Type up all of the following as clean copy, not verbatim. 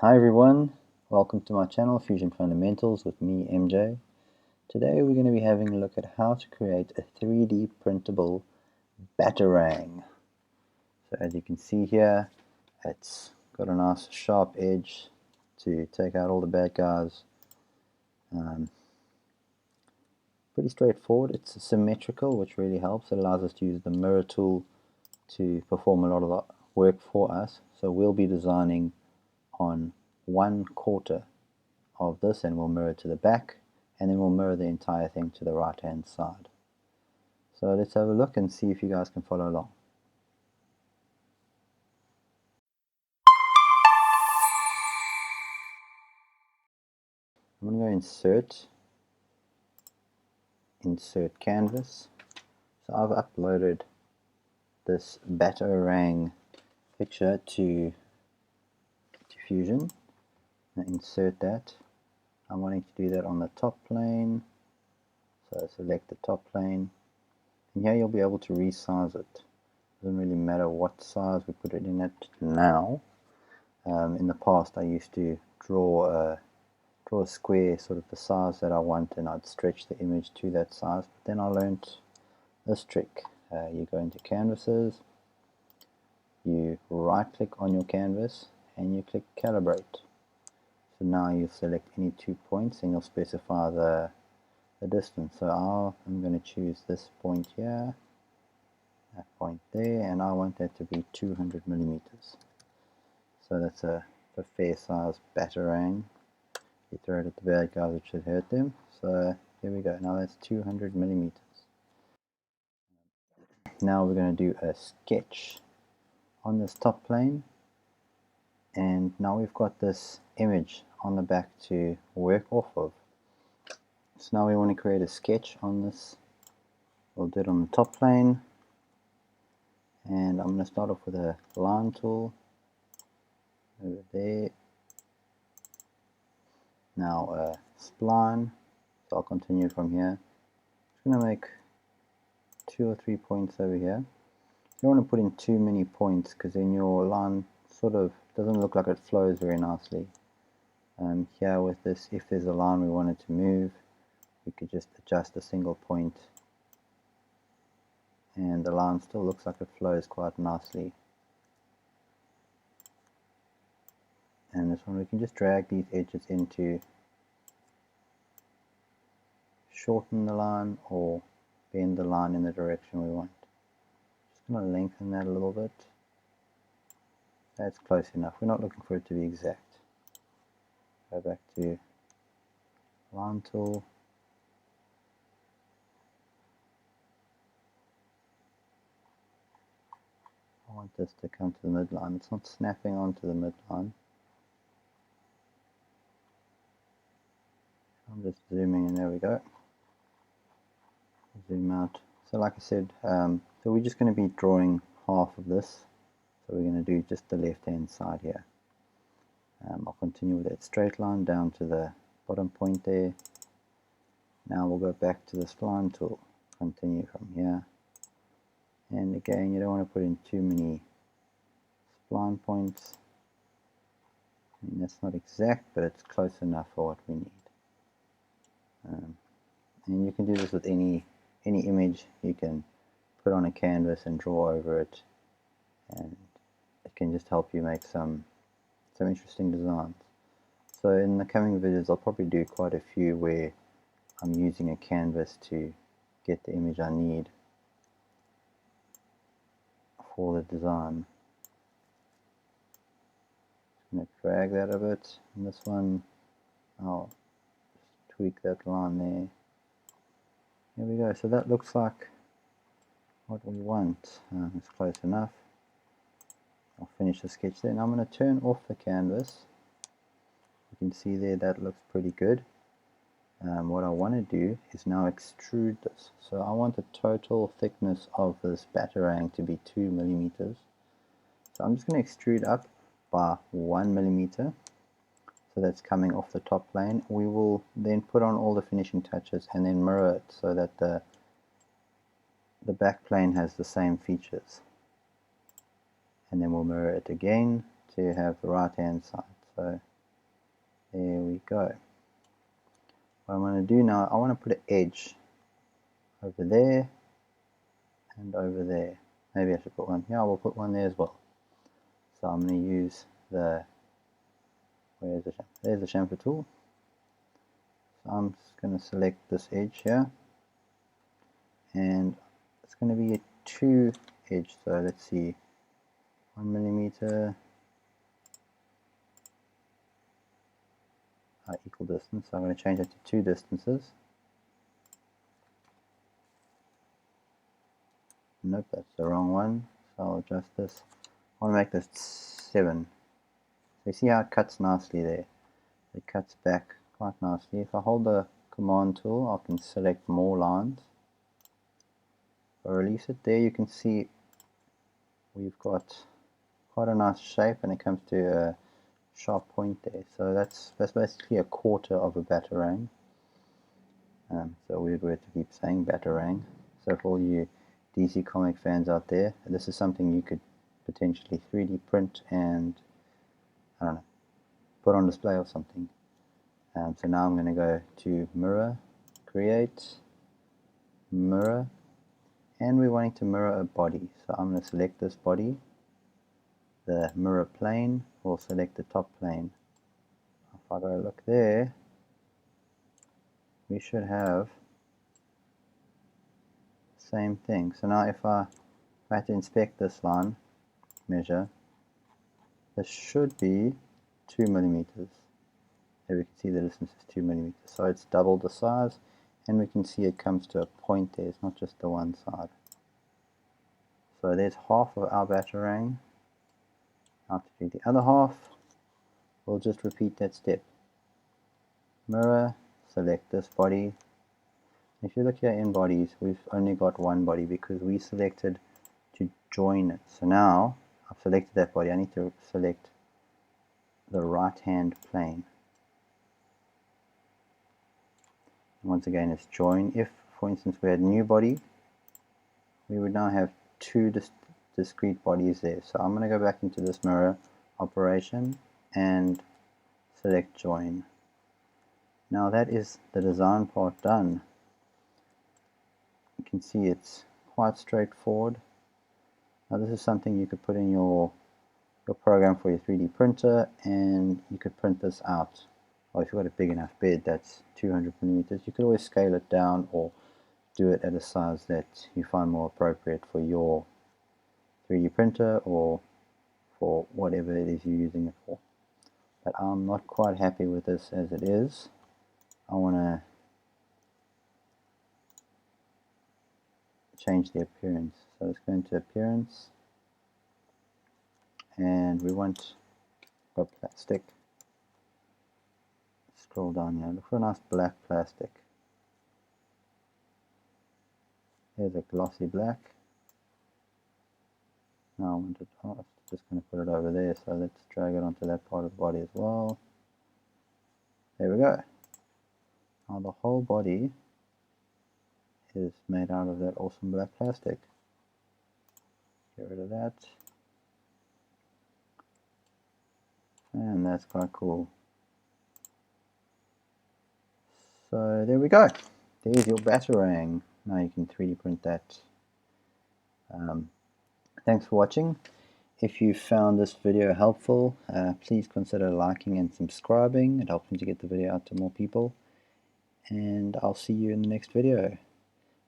Hi everyone, welcome to my channel Fusion Fundamentals with me MJ. Today we're going to be having a look at how to create a 3D printable batarang. So as you can see here, it's got a nice sharp edge to take out all the bad guys. Pretty straightforward. It's symmetrical, which really helps. It allows us to use the mirror tool to perform a lot of the work for us. So we'll be designing on 1/4 of this, and we'll mirror to the back, and then we'll mirror the entire thing to the right hand side. So let's have a look and see if you guys can follow along. I'm going to go insert canvas. So I've uploaded this batarang picture to Fusion. Insert that. I'm wanting to do that on the top plane, so select the top plane, and here you'll be able to resize it. Doesn't really matter what size we put it in it now. In the past I used to draw a square sort of the size that I want, and I'd stretch the image to that size, but then I learned this trick. You go into canvases, you right click on your canvas and you click calibrate. So now you select any 2 points and you'll specify the distance. So I'm going to choose this point here, that point there, and I want that to be 200 millimeters. So that's a fair size batarang. You throw it at the bad guys, it should hurt them. So here we go. Now that's 200 millimeters. Now we're going to do a sketch on this top plane, and now we've got this image on the back to work off of. So now we want to create a sketch on this. We'll do it on the top plane, and I'm going to start off with a line tool over there. Now a spline, so I'll continue from here. I'm going to make 2 or 3 points over here. You don't want to put in too many points, because then your line sort of doesn't look like it flows very nicely. Here with this, if there's a line we wanted to move, we could just adjust a single point, and the line still looks like it flows quite nicely. And this one we can just drag these edges in to shorten the line or bend the line in the direction we want. Just going to lengthen that a little bit. That's close enough. We're not looking for it to be exact. Go back to line tool. I want this to come to the midline. It's not snapping onto the midline. I'm just zooming in, there we go. Zoom out. So like I said, so we're just going to be drawing half of this. So we're going to do just the left hand side here. I'll continue with that straight line down to the bottom point there. Now we'll go back to the spline tool, continue from here. And again, you don't want to put in too many spline points. I mean, that's not exact, but it's close enough for what we need. And you can do this with any image you can put on a canvas and draw over it, and it can just help you make some interesting designs. So in the coming videos I'll probably do quite a few where I'm using a canvas to get the image I need for the design. I'm going to drag that a bit. In this one I'll just tweak that line there. There we go. So that looks like what we want. It's close enough. I'll finish the sketch there. Now I'm going to turn off the canvas. You can see there that looks pretty good. What I want to do is now extrude this. So I want the total thickness of this batarang to be 2 millimeters. So I'm just going to extrude up by 1 millimeter. So that's coming off the top plane. We will then put on all the finishing touches and then mirror it so that the back plane has the same features. And then we'll mirror it again to have the right hand side. So there we go. What I'm going to do now, I want to put an edge over there and over there. Maybe I should put one. Yeah, we'll put one there as well. So I'm going to use the, where's the chamfer? There's the chamfer tool. So I'm just going to select this edge here, and it's going to be a 2 edge. So let's see, 1 millimeter equal distance. So I'm going to change it to 2 distances. Nope, that's the wrong one. So I'll adjust this. I want to make this 7. So you see how it cuts nicely there. It cuts back quite nicely. If I hold the command tool, I can select more lines. If I release it, there you can see we've got quite a nice shape, and it comes to a sharp point there. So that's basically a quarter of a batarang. So weird word to keep saying batarang. So for all you DC comic fans out there, this is something you could potentially 3D print and, I don't know, put on display or something. So now I'm going to go to mirror, create, mirror, and we're wanting to mirror a body. So I'm going to select this body, the mirror plane, we'll select the top plane. If I go look there, we should have the same thing. So now if I had to inspect this line, measure, this should be 2 millimeters. There we can see the distance is 2 millimeters. So it's double the size, and we can see it comes to a point there. It's not just the one side. So there's half of our batarang. Now to do the other half, we'll just repeat that step. Mirror, select this body. If you look here in bodies, we've only got one body because we selected to join it. So now I've selected that body. I need to select the right hand plane. Once again, it's join. If, for instance, we had new body, we would now have 2 discrete bodies there. So I'm going to go back into this mirror operation and select join. Now that is the design part done. You can see it's quite straightforward. Now this is something you could put in your program for your 3D printer, and you could print this out. Or if you've got a big enough bed that's 200 millimeters, you could always scale it down or do it at a size that you find more appropriate for your 3D printer or for whatever it is you're using it for. But I'm not quite happy with this as it is. I want to change the appearance. So let's go into appearance, and we want plastic. Scroll down here, look for a nice black plastic. There's a glossy black. Now I want to, I'm just going to put it over there, so let's drag it onto that part of the body as well. There we go. Now the whole body is made out of that awesome black plastic. Get rid of that. And that's quite cool. So there we go. There's your batarang. Now you can 3D print that. Thanks for watching. If you found this video helpful, please consider liking and subscribing. It helps me to get the video out to more people. And I'll see you in the next video.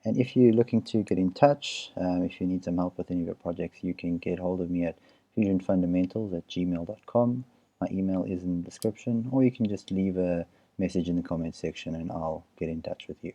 And if you're looking to get in touch, if you need some help with any of your projects, you can get hold of me at fusionfundamentals@gmail.com. My email is in the description, or you can just leave a message in the comments section and I'll get in touch with you.